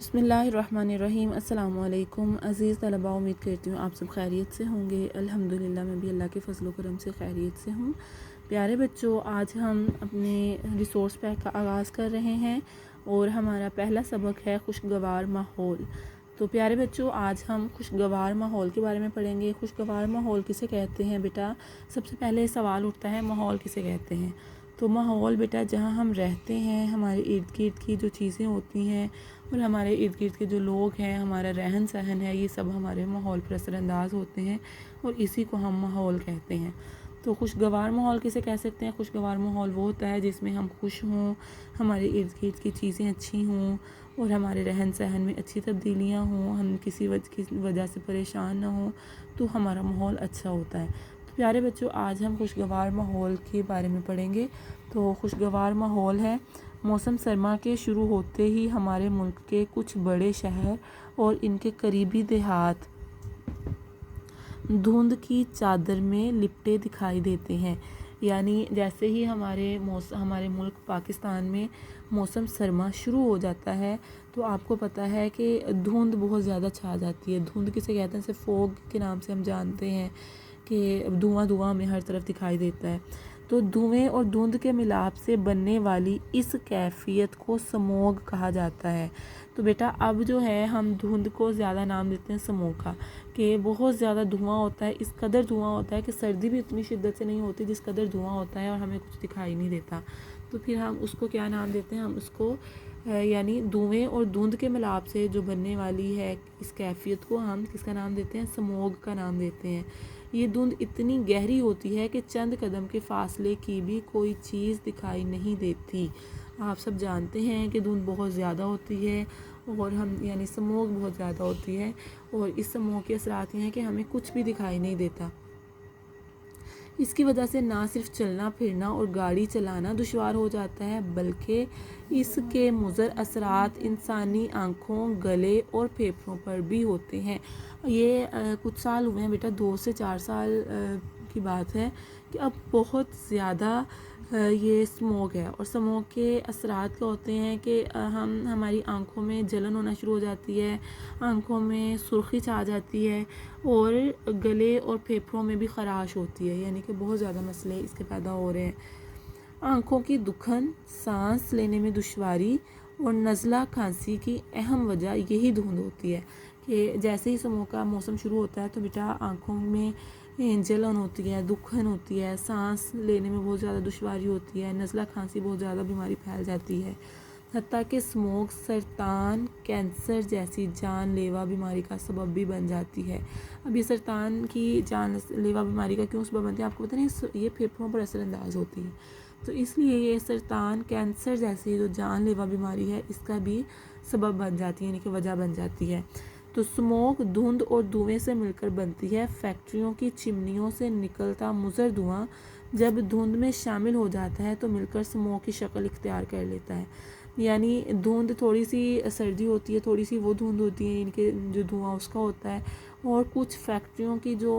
بسم اللہ الرحمن الرحیم۔ السلام علیکم عزیز طلباء، امید کرتی ہوں آپ سب خیریت سے ہوں گے۔ الحمدللہ میں بھی اللہ کے فضل و کرم سے خیریت سے ہوں۔ پیارے بچوں، آج ہم اپنے ریسورس پیک کا آغاز کر رہے ہیں اور ہمارا پہلا سبق ہے خوشگوار ماحول۔ تو پیارے بچوں، آج ہم خوشگوار ماحول کے بارے میں پڑھیں گے۔ خوشگوار ماحول کسے کہتے ہیں بیٹا؟ سب سے پہلے سوال اٹھتا ہے ماحول کسے کہتے ہیں؟ تو ماحول بیٹا جہاں ہم رہتے ہیں، ہمارے ارد گرد کی جو چیزیں ہوتی ہیں اور ہمارے ارد گرد کے جو لوگ ہیں، ہمارا رہن سہن ہے، یہ سب ہمارے ماحول پر اثر انداز ہوتے ہیں اور اسی کو ہم ماحول کہتے ہیں۔ تو خوشگوار ماحول کسے کہہ سکتے ہیں؟ خوشگوار ماحول وہ ہوتا ہے جس میں ہم خوش ہوں، ہمارے ارد گرد کی چیزیں اچھی ہوں اور ہمارے رہن سہن میں اچھی تبدیلیاں ہوں، ہم کسی وجہ سے پریشان نہ ہوں، تو ہمارا ماحول اچھا ہوتا ہے۔ تو پیارے بچوں، آج ہم خوشگوار ماحول کے بارے میں پڑھیں گے۔ تو خوشگوار ماحول ہے موسم سرما کے شروع ہوتے ہی ہمارے ملک کے کچھ بڑے شہر اور ان کے قریبی دیہات دھند کی چادر میں لپٹے دکھائی دیتے ہیں۔ یعنی جیسے ہی ہمارے ملک پاکستان میں موسم سرما شروع ہو جاتا ہے تو آپ کو پتہ ہے کہ دھند بہت زیادہ چھا جاتی ہے۔ دھند کسے کہتے ہیں؟ صرف فوگ کے نام سے ہم جانتے ہیں کہ دھواں ہمیں ہر طرف دکھائی دیتا ہے۔ تو دھویں اور دھند کے ملاپ سے بننے والی اس کیفیت کو سموگ کہا جاتا ہے۔ تو بیٹا اب جو ہے ہم دھند کو زیادہ نام دیتے ہیں سموگ کا، کہ بہت زیادہ دھواں ہوتا ہے، اس قدر دھواں ہوتا ہے کہ سردی بھی اتنی شدت سے نہیں ہوتی جس قدر دھواں ہوتا ہے اور ہمیں کچھ دکھائی نہیں دیتا۔ تو پھر ہم اس کو کیا نام دیتے ہیں؟ ہم اس کو یعنی دھویں اور دھند کے ملاپ سے جو بننے والی ہے اس کیفیت کو ہم کس کا نام دیتے ہیں؟ سموگ کا نام دیتے ہیں۔ یہ دھند اتنی گہری ہوتی ہے کہ چند قدم کے فاصلے کی بھی کوئی چیز دکھائی نہیں دیتی۔ آپ سب جانتے ہیں کہ دھند بہت زیادہ ہوتی ہے اور یعنی سموگ بہت زیادہ ہوتی ہے اور اس سموگ کے اثرات یہ ہیں کہ ہمیں کچھ بھی دکھائی نہیں دیتا۔ اس کی وجہ سے نہ صرف چلنا پھرنا اور گاڑی چلانا دشوار ہو جاتا ہے بلکہ اس کے مضر اثرات انسانی آنکھوں، گلے اور پھیپھڑوں پر بھی ہوتے ہیں۔ یہ کچھ سال ہوئے ہیں بیٹا، 2 سے 4 سال کی بات ہے کہ اب بہت زیادہ یہ سموگ ہے اور سموگ کے اثرات کیا ہوتے ہیں کہ ہماری آنکھوں میں جلن ہونا شروع ہو جاتی ہے، آنکھوں میں سرخی چھا جاتی ہے اور گلے اور پھیپھڑوں میں بھی خراش ہوتی ہے، یعنی کہ بہت زیادہ مسئلے اس کے پیدا ہو رہے ہیں۔ آنکھوں کی دکھن، سانس لینے میں دشواری اور نزلہ کھانسی کی اہم وجہ یہی دھند ہوتی ہے کہ جیسے ہی سموگ کا موسم شروع ہوتا ہے تو بیٹا آنکھوں میں جلن ہوتی ہے، دکھن ہوتی ہے، سانس لینے میں بہت زیادہ دشواری ہوتی ہے، نزلہ کھانسی بہت زیادہ بیماری پھیل جاتی ہے، حتیٰ کہ سموگ سرطان، کینسر جیسی جان لیوا بیماری کا سبب بھی بن جاتی ہے۔ اب یہ سرطان کی جان لیوا بیماری کا کیوں سبب بنتی ہے؟ آپ کو پتہ نہیں، یہ پھیپھڑوں پر اثر انداز ہوتی ہے، تو اس لیے یہ سرطان، کینسر جیسی جو جان لیوا بیماری ہے اس کا بھی سبب بن جاتی ہے، یعنی کہ وجہ بن جاتی ہے۔ تو سموگ دھند اور دھویں سے مل کر بنتی ہے۔ فیکٹریوں کی چمنیوں سے نکلتا مضر دھواں جب دھند میں شامل ہو جاتا ہے تو مل کر سموگ کی شکل اختیار کر لیتا ہے۔ یعنی دھند تھوڑی سی سردی ہوتی ہے، تھوڑی سی وہ دھند ہوتی ہے، ان کے جو دھواں اس کا ہوتا ہے، اور کچھ فیکٹریوں کی جو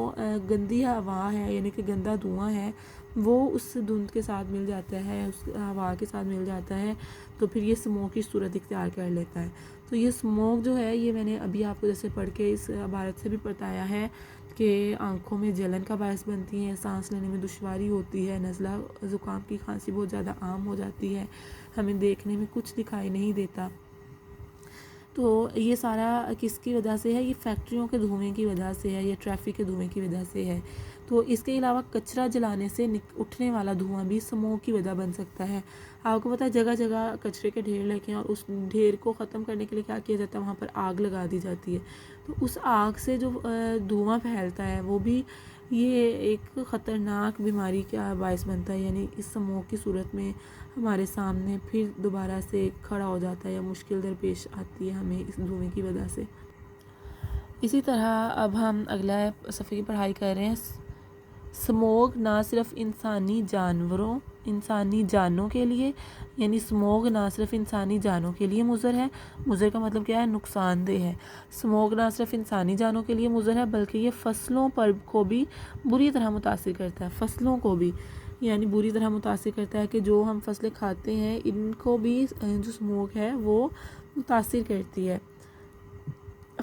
گندی ہوا ہے یعنی کہ گندا دھواں ہے وہ اس دھند کے ساتھ مل جاتا ہے، اس ہوا کے ساتھ مل جاتا ہے، تو پھر یہ سموگ کی صورت اختیار کر لیتا ہے۔ تو یہ سموگ جو ہے یہ میں نے ابھی آپ کو جیسے پڑھ کے اس عبارت سے بھی بتایا ہے کہ آنکھوں میں جلن کا باعث بنتی ہے، سانس لینے میں دشواری ہوتی ہے، نزلہ زکام کی کھانسی بہت زیادہ عام ہو جاتی ہے، ہمیں دیکھنے میں کچھ دکھائی نہیں دیتا۔ تو یہ سارا کس کی وجہ سے ہے؟ یہ فیکٹریوں کے دھویں کی وجہ سے ہے، یہ ٹریفک کے دھویں کی وجہ سے ہے۔ تو اس کے علاوہ کچرا جلانے سے اٹھنے والا دھواں بھی سموگ کی وجہ بن سکتا ہے۔ آپ کو پتہ ہے جگہ جگہ کچرے کے ڈھیر لگے ہیں اور اس ڈھیر کو ختم کرنے کے لیے کیا کیا جاتا ہے؟ وہاں پر آگ لگا دی جاتی ہے، تو اس آگ سے جو دھواں پھیلتا ہے وہ بھی یہ ایک خطرناک بیماری کا باعث بنتا ہے، یعنی اس سموگ کی صورت میں ہمارے سامنے پھر دوبارہ سے کھڑا ہو جاتا ہے یا مشکل درپیش آتی ہے ہمیں اس دھویں کی وجہ سے۔ اسی طرح اب ہم اگلا صفحے کی پڑھائی کر رہے ہیں۔ سموگ نہ صرف انسانی جانوں کے لیے، یعنی سموگ نہ صرف انسانی جانوں کے لیے مضر ہے، مضر کا مطلب کیا ہے؟ نقصان دہ ہے۔ سموگ نہ صرف انسانی جانوں کے لیے مضر ہے بلکہ یہ فصلوں پر کو بھی بری طرح متاثر کرتا ہے، فصلوں کو بھی یعنی بری طرح متاثر کرتا ہے کہ جو ہم فصلیں کھاتے ہیں ان کو بھی جو سموگ ہے وہ متاثر کرتی ہے۔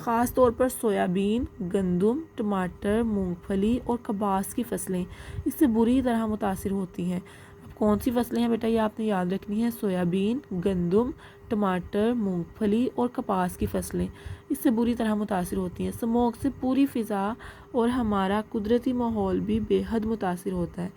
خاص طور پر سویابین، گندم، ٹماٹر، مونگ پھلی اور کپاس کی فصلیں اس سے بری طرح متاثر ہوتی ہیں۔ اب کون سی فصلیں ہیں بیٹا یہ آپ نے یاد رکھنی ہے، سویابین، گندم، ٹماٹر، مونگ پھلی اور کپاس کی فصلیں اس سے بری طرح متاثر ہوتی ہیں۔ اسموگ سے پوری فضا اور ہمارا قدرتی ماحول بھی بے حد متاثر ہوتا ہے،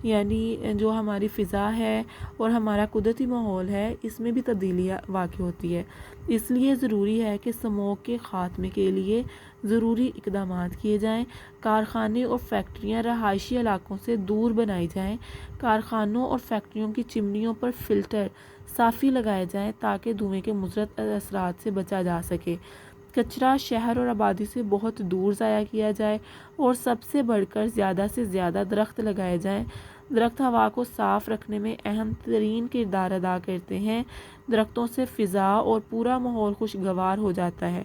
یعنی جو ہماری فضا ہے اور ہمارا قدرتی ماحول ہے اس میں بھی تبدیلی واقع ہوتی ہے۔ اس لیے ضروری ہے کہ اسموگ کے خاتمے کے لیے ضروری اقدامات کیے جائیں۔ کارخانے اور فیکٹریاں رہائشی علاقوں سے دور بنائی جائیں۔ کارخانوں اور فیکٹریوں کی چمنیوں پر فلٹر صافی لگائے جائیں تاکہ دھوئیں کے مضر اثرات سے بچا جا سکے۔ کچرا شہر اور آبادی سے بہت دور ضائع کیا جائے اور سب سے بڑھ کر زیادہ سے زیادہ درخت لگائے جائیں۔ درخت ہوا کو صاف رکھنے میں اہم ترین کردار ادا کرتے ہیں۔ درختوں سے فضا اور پورا ماحول خوشگوار ہو جاتا ہے۔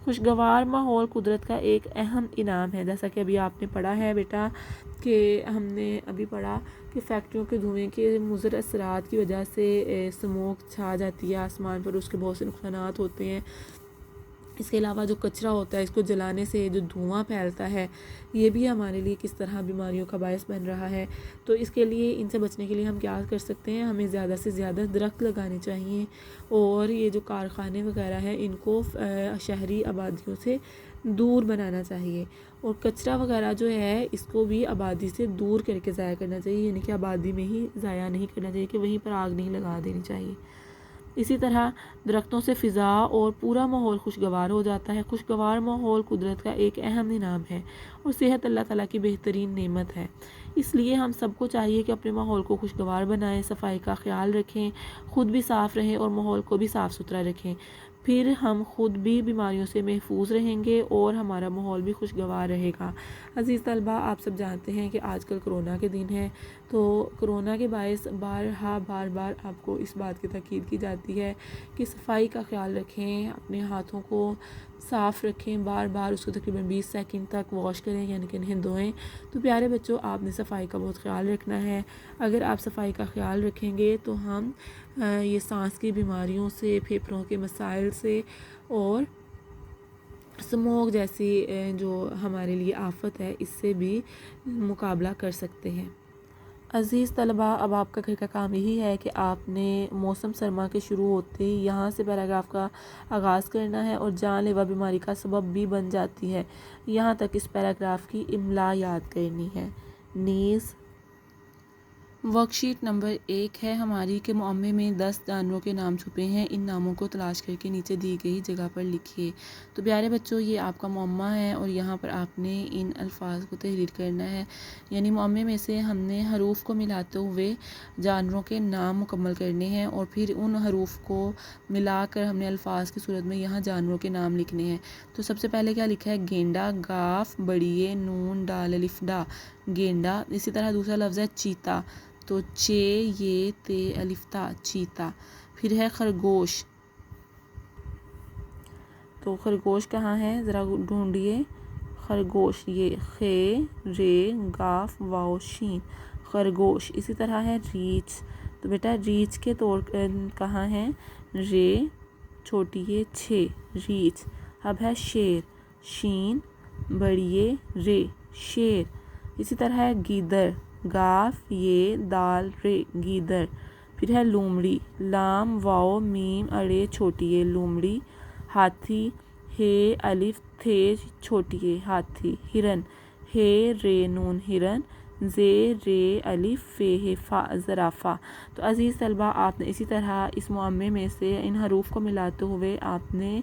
خوشگوار ماحول قدرت کا ایک اہم انعام ہے، جیسا کہ ابھی آپ نے پڑھا ہے بیٹا کہ ہم نے ابھی پڑھا کہ فیکٹریوں کے دھوئیں کے مضر اثرات کی وجہ سے اسموگ چھا جاتی ہے آسمان پر، اس کے بہت سے نقصانات ہوتے ہیں۔ اس کے علاوہ جو کچرا ہوتا ہے اس کو جلانے سے جو دھواں پھیلتا ہے یہ بھی ہمارے لیے کس طرح بیماریوں کا باعث بن رہا ہے۔ تو اس کے لیے ان سے بچنے کے لیے ہم کیا کر سکتے ہیں، ہمیں زیادہ سے زیادہ درخت لگانے چاہیے اور یہ جو کارخانے وغیرہ ہیں ان کو شہری آبادیوں سے دور بنانا چاہیے، اور کچرا وغیرہ جو ہے اس کو بھی آبادی سے دور کر کے ضائع کرنا چاہیے، یعنی کہ آبادی میں ہی ضائع نہیں کرنا چاہیے کہ وہیں پر آگ نہیں لگا دینی چاہیے۔ اسی طرح درختوں سے فضا اور پورا ماحول خوشگوار ہو جاتا ہے۔ خوشگوار ماحول قدرت کا ایک اہم انعام ہے اور صحت اللہ تعالیٰ کی بہترین نعمت ہے۔ اس لیے ہم سب کو چاہیے کہ اپنے ماحول کو خوشگوار بنائیں، صفائی کا خیال رکھیں، خود بھی صاف رہیں اور ماحول کو بھی صاف ستھرا رکھیں، پھر ہم خود بھی بیماریوں سے محفوظ رہیں گے اور ہمارا ماحول بھی خوشگوار رہے گا۔ عزیز طلبہ، آپ سب جانتے ہیں کہ آج کل کرونا کے دن ہے، تو کرونا کے باعث بار بار آپ کو اس بات کی تاکید کی جاتی ہے کہ صفائی کا خیال رکھیں، اپنے ہاتھوں کو صاف رکھیں، بار بار اس کو تقریباً 20 سیکنڈ تک واش کریں یعنی کہ انہیں دھوئیں۔ تو پیارے بچوں، آپ نے صفائی کا بہت خیال رکھنا ہے۔ اگر آپ صفائی کا خیال رکھیں گے تو ہم یہ سانس کی بیماریوں سے، پھیپھڑوں کے مسائل سے اور اسموگ جیسی جو ہمارے لیے آفت ہے اس سے بھی مقابلہ کر سکتے ہیں۔ عزیز طلبہ، اب آپ کا گھر کا کام یہی ہے کہ آپ نے موسم سرما کے شروع ہوتے ہی یہاں سے پیراگراف کا آغاز کرنا ہے اور جان لیوا بیماری کا سبب بھی بن جاتی ہے، یہاں تک اس پیراگراف کی املا یاد کرنی ہے۔ نیز ورک شیٹ نمبر 1 ہے ہماری کہ معمے میں 10 جانوروں کے نام چھپے ہیں، ان ناموں کو تلاش کر کے نیچے دی گئی جگہ پر لکھیے۔ تو پیارے بچوں، یہ آپ کا معمہ ہے اور یہاں پر آپ نے ان الفاظ کو تحریر کرنا ہے، یعنی معمے میں سے ہم نے حروف کو ملاتے ہوئے جانوروں کے نام مکمل کرنے ہیں اور پھر ان حروف کو ملا کر ہم نے الفاظ کی صورت میں یہاں جانوروں کے نام لکھنے ہیں۔ تو سب سے پہلے کیا لکھا ہے، گینڈا، گاف بڑیے نون ڈال الف ڈا گینڈا۔ اسی طرح دوسرا لفظ ہے چیتا، تو چے یہ تے الف تا چیتا۔ پھر ہے خرگوش، تو خرگوش کہاں ہے ذرا ڈھونڈیے، خرگوش یہ خے رے گاف واو شین خرگوش۔ اسی طرح ہے ریچھ، تو بیٹا ریچھ کے طور کہاں ہے، رے چھوٹی یہ چھے ریچھ۔ اب ہے شیر، شین بڑیے رے شیر۔ اسی طرح ہے گیدڑ، گاف یہ دال رے گیدڑ۔ پھر ہے لومڑی، لام واو میم اڑے چھوٹی یہ لومڑی۔ ہاتھی، ہے الف تھے چھوٹی یہ ہاتھی ہرن، ہے رے نون ہرن، زے رے الف فے ہے فا زرافہ۔ تو عزیز طلبہ، آپ نے اسی طرح اس معمے میں سے ان حروف کو ملاتے ہوئے آپ نے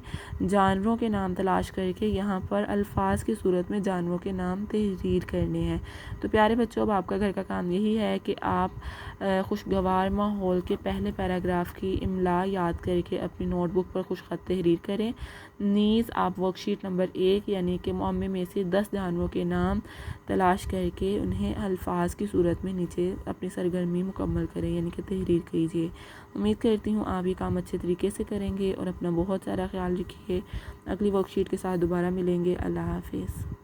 جانوروں کے نام تلاش کر کے یہاں پر الفاظ کی صورت میں جانوروں کے نام تحریر کرنے ہیں۔ تو پیارے بچوں، اب آپ کا گھر کا کام یہی ہے کہ آپ خوشگوار ماحول کے پہلے پیراگراف کی املا یاد کر کے اپنی نوٹ بک پر خوش خط تحریر کریں۔ نیز آپ ورک شیٹ نمبر 1 یعنی کہ معمے میں سے 10 جانوروں کے نام تلاش کر کے انہیں الفاظ کی صورت میں نیچے اپنی سرگرمی مکمل کریں یعنی کہ تحریر کیجیے۔ امید کرتی ہوں آپ یہ کام اچھے طریقے سے کریں گے اور اپنا بہت سارا خیال رکھیے۔ اگلی ورک شیٹ کے ساتھ دوبارہ ملیں گے۔ اللہ حافظ۔